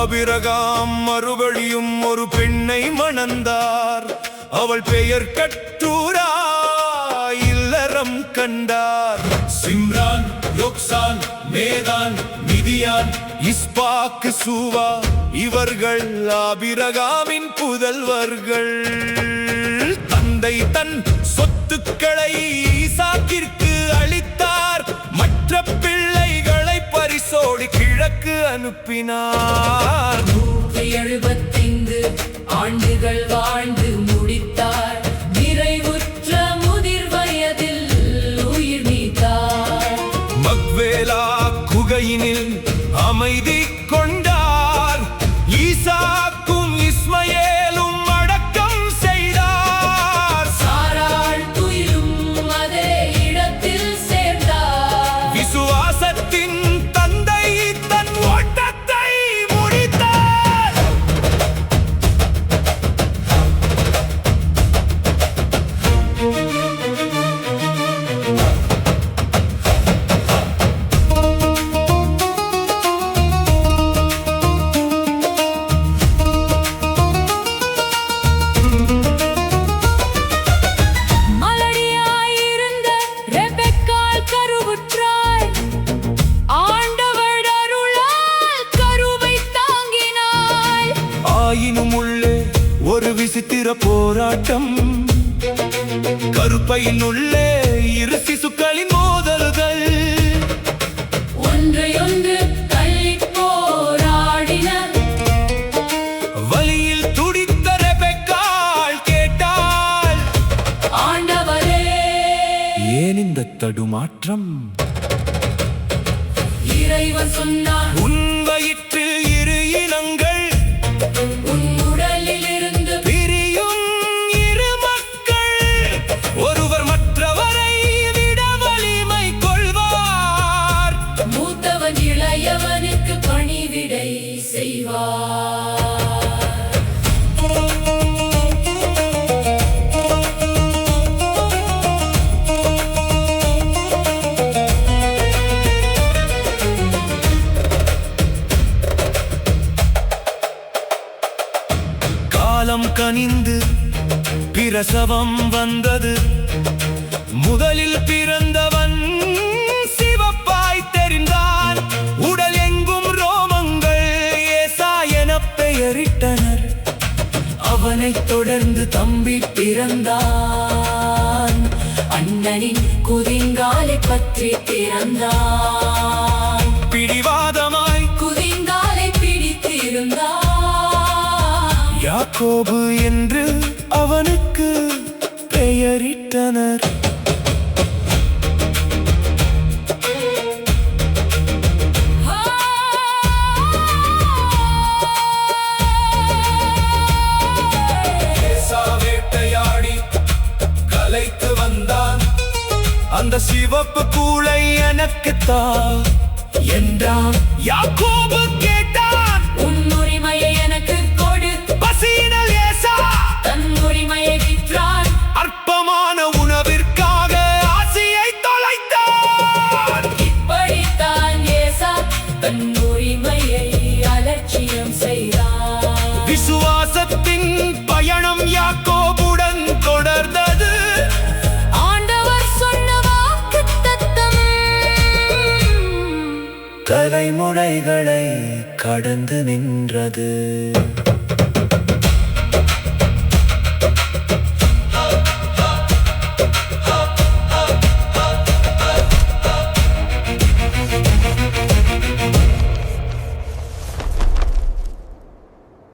Abraham மறுபடியும் ஒரு பெண்ணை மணந்தார். அவள் பெயர் கட்டூரா. இல்லறம் கண்டார். சிம்ரான், யோக்சான், மேதான், மிதியான், இஸ்பாக்கு, சூவா இவர்கள் ஆபிரகாமின் புதல்வர்கள். தந்தை தன் சொத்துக்களை ஈசாக்கிற்கு அளித்தார். மற்ற பிள்ளைகளை பரிசோடி கிழக்கு அனுப்பினார். 175 ஆண்டுகள் வாழ்ந்து முடித்தார். நிறைவுற்ற முதிர் வயதில் உயிர் நீத்தார். மக்வேலா குகையினில் அமைதி கொண்டார். ஈசாக்கும் இஸ்மயேலும் அடக்கம் செய்தார். சாராள் துயிலும் அதே இடத்தில் சேர்ந்தார். விசுவாசத்தின் தந்தை தன் ஓட்டத்தை முடித்தார். மலடியாயிருந்த ரெபெக்காள் கருவுற்றாள். ஆண்டவர் அருளால் கருவை தாங்கினாள். ஆயினும் உள்ளே ஒரு விசித்திர போராட்டம். கருப்பையின் உள்ளே இரு சிசுக்களின் மோதல்கள். ஒன்றையொன்று தள்ளிப் போராடினர். வலியில் துடித்த ரெபெக்காள் கேட்டாள், ஆண்டவரே, ஏன் இந்த தடுமாற்றம்? இறைவன் சொன்னார், உன் வயிற்றில் இரு இனங்கள், உன் உடலில் இருந்து பிரியும் இரு மக்கள். ஒருவர் மற்றவரை விட வலிமை கொள்வார். மூத்தவன் இளையவனுக்கு பணிவிடை செய்வார். காலம் கனிந்து பிரசவம் வந்தது. முதலில் பிறந்தவன் சிவப்பாய் தெரிந்தான். உடல் எங்கும் ரோமங்கள். ஏசா எனப் பெயரிட்டனர். அவனைத் தொடர்ந்து தம்பி பிறந்தான். அண்ணனின் குதிங்காலை பற்றி திறந்தான். பிடிவாதமாய் குதிங்காலை பிடித்திருந்தான். யாக்கோபு என்று அவனுக்கு பெயரிட்டனர். ஏசா வேட்டையாடி கலைத்து வந்தான். அந்த சிவப்பு கூளை எனக்குத்தா என்றான். யாக்கோபு கேட்டான், உன் உரிமையை எனக்கு கொடு. பசியினால் ஏசா தன் உரிமையை விற்றான். அற்பமான உணவிற்காக ஆசையை தொலைத்தான். இப்படித்தான் ஏசா தன் உரிமையை அலட்சியம் செய்தான். விசுவாசத்தின் பயணம் யாக்கோபுடன் தொடர்ந்தது. ஆண்டவர் சொன்ன வாக்குத்தத்தம் தலைமுறைகளை கடந்து நின்றது.